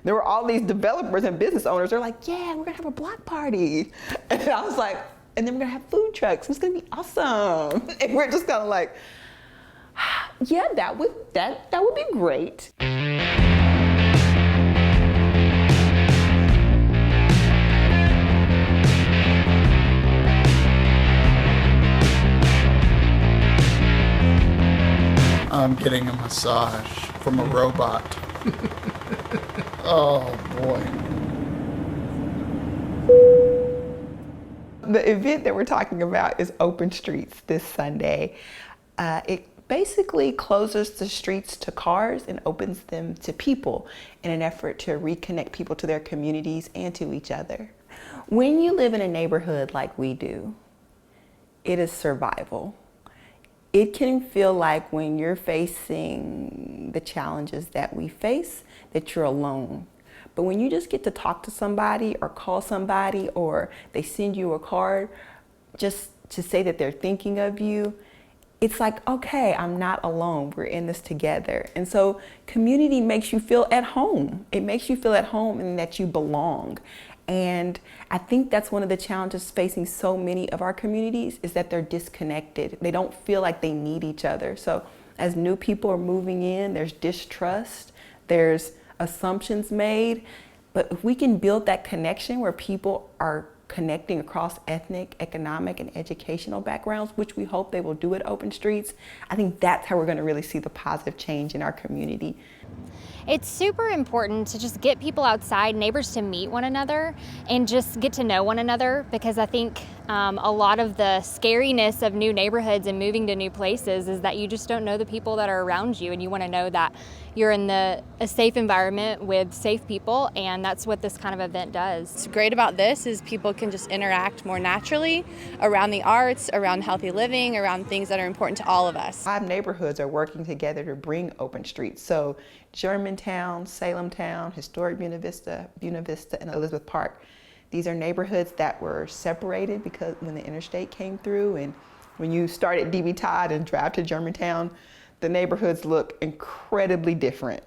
there were all these developers and business owners. They're like, yeah, we're gonna have a block party. And I was like, and then we're gonna have food trucks. It's gonna be awesome. And we're just kind of like, yeah, that would be great. I'm getting a massage from a robot. Oh boy. The event that we're talking about is Open Streets this Sunday. It basically closes the streets to cars and opens them to people in an effort to reconnect people to their communities and to each other. When you live in a neighborhood like we do, it is survival. It can feel like when you're facing the challenges that we face, that you're alone. But when you just get to talk to somebody or call somebody or they send you a card just to say that they're thinking of you, it's like, okay, I'm not alone. We're in this together. And so community makes you feel at home. It makes you feel at home and that you belong. And I think that's one of the challenges facing so many of our communities is that they're disconnected. They don't feel like they need each other. So as new people are moving in, there's distrust, there's assumptions made. But if we can build that connection where people are connecting across ethnic, economic, and educational backgrounds, which we hope they will do at Open Streets, I think that's how we're going to really see the positive change in our community. It's super important to just get people outside, neighbors to meet one another and just get to know one another, because I think a lot of the scariness of new neighborhoods and moving to new places is that you just don't know the people that are around you, and you want to know that you're in a safe environment with safe people, and that's what this kind of event does. What's great about this is people can just interact more naturally around the arts, around healthy living, around things that are important to all of us. 5 neighborhoods are working together to bring Open Streets. So Germantown, Salemtown, Historic Buena Vista, and Elizabeth Park. These are neighborhoods that were separated because when the interstate came through, and when you start at DB Todd and drive to Germantown, the neighborhoods look incredibly different.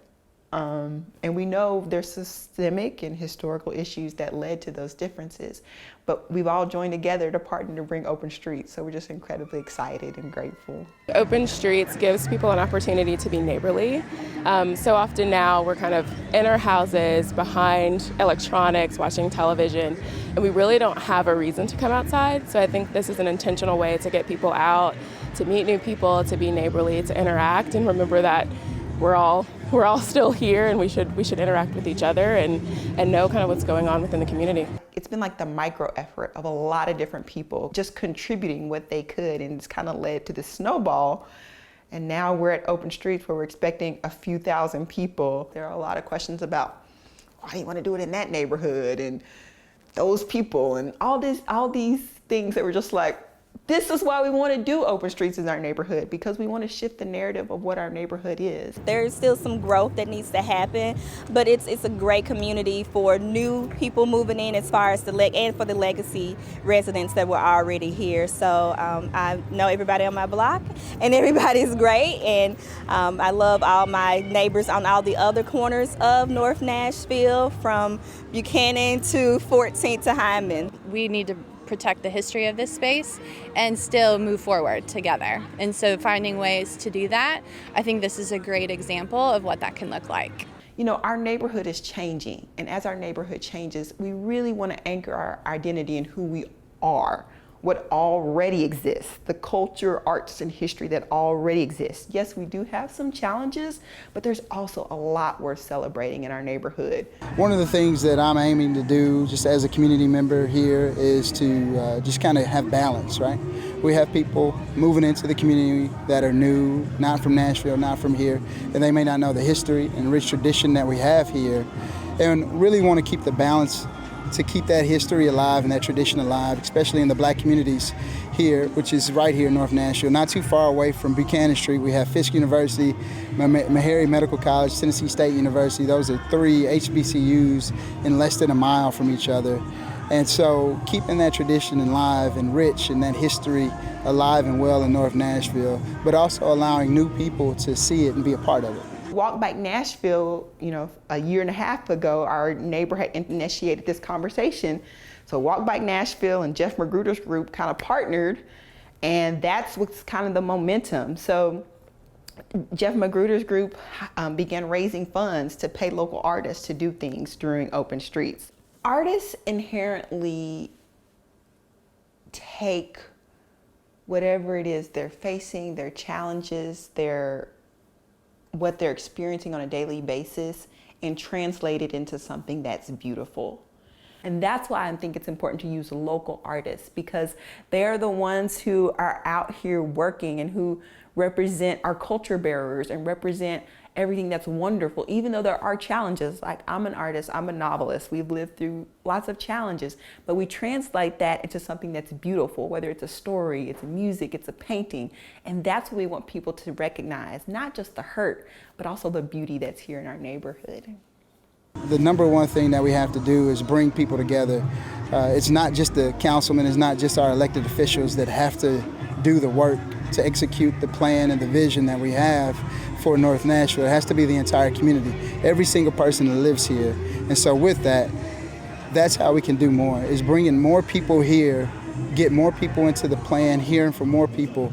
And we know there's systemic and historical issues that led to those differences, but we've all joined together to partner to bring Open Streets, so we're just incredibly excited and grateful. Open Streets gives people an opportunity to be neighborly. So often now we're kind of in our houses, behind electronics, watching television, and we really don't have a reason to come outside. So I think this is an intentional way to get people out, to meet new people, to be neighborly, to interact, and remember that we're all still here, and we should interact with each other and know kind of what's going on within the community. It's been like the micro effort of a lot of different people just contributing what they could, and it's kind of led to this snowball. And now we're at Open Streets where we're expecting a few thousand people. There are a lot of questions about why do you want to do it in that neighborhood and those people and all these things that were just like, this is why we want to do Open Streets in our neighborhood, because we want to shift the narrative of what our neighborhood is. There's still some growth that needs to happen, but it's a great community for new people moving in, as far as and for the legacy residents that were already here. So I know everybody on my block, and everybody's great, and I love all my neighbors on all the other corners of North Nashville, from Buchanan to 14th to Hyman. We need to protect the history of this space and still move forward together. And so finding ways to do that, I think this is a great example of what that can look like. You know, our neighborhood is changing, and as our neighborhood changes, we really want to anchor our identity in who we are, what already exists, the culture, arts, and history that already exists. Yes, we do have some challenges, but there's also a lot worth celebrating in our neighborhood. One of the things that I'm aiming to do just as a community member here is to just kind of have balance, right? We have people moving into the community that are new, not from Nashville, not from here, and they may not know the history and rich tradition that we have here, and really want to keep the balance to keep that history alive and that tradition alive, especially in the black communities here, which is right here in North Nashville. Not too far away from Buchanan Street, we have Fisk University, Meharry Medical College, Tennessee State University. Those are 3 HBCUs in less than a mile from each other. And so keeping that tradition alive and rich and that history alive and well in North Nashville, but also allowing new people to see it and be a part of it. Walk Back Nashville, a year and a half ago, our neighbor had initiated this conversation. So Walk Back Nashville and Jeff Magruder's group kind of partnered, and that's what's kind of the momentum. So Jeff Magruder's group began raising funds to pay local artists to do things during Open Streets. Artists inherently take whatever it is they're facing, their challenges, what they're experiencing on a daily basis, and translate it into something that's beautiful. And that's why I think it's important to use local artists, because they're the ones who are out here working and who represent our culture bearers and represent everything that's wonderful, even though there are challenges. Like, I'm an artist, I'm a novelist, we've lived through lots of challenges, but we translate that into something that's beautiful, whether it's a story, it's music, it's a painting. And that's what we want people to recognize, not just the hurt, but also the beauty that's here in our neighborhood. The number one thing that we have to do is bring people together. It's not just the councilmen, it's not just our elected officials that have to do the work to execute the plan and the vision that we have for North Nashville. It has to be the entire community, every single person that lives here. And so with that, that's how we can do more, is bringing more people here, get more people into the plan, hearing from more people,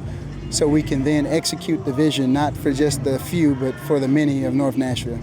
so we can then execute the vision, not for just the few, but for the many of North Nashville.